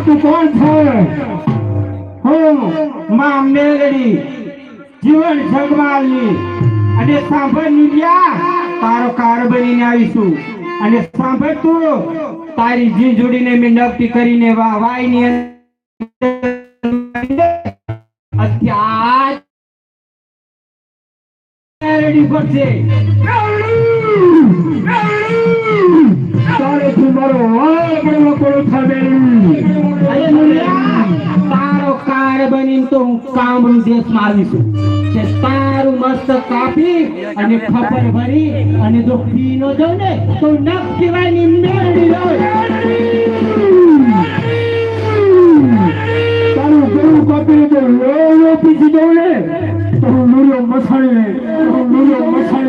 તું કોણ છે? હું માં મેલડી જીવન જગમાલની અને સાંભળ નીલિયા તારો કાર બનીને આવીશું અને સાંભળ તું તારી જીજોડીને મેં નક્કી કરીને વાયની અત્યાર રેડી પડશે તારે તું મારો વાળો પડવો થશે અરે નીલિયા તારો કાર બનીને તો હું કામરૂ દેશમાં આવીશું કે તારું મસ્ત કાપી અને ખબર ભરી અને જો પી નો જાવ ને તો નખ કહેવાની મેળવી લો તારું ગળું કાપી તો લો પીસી દઉં ને તો હું લુરિયો મસાણી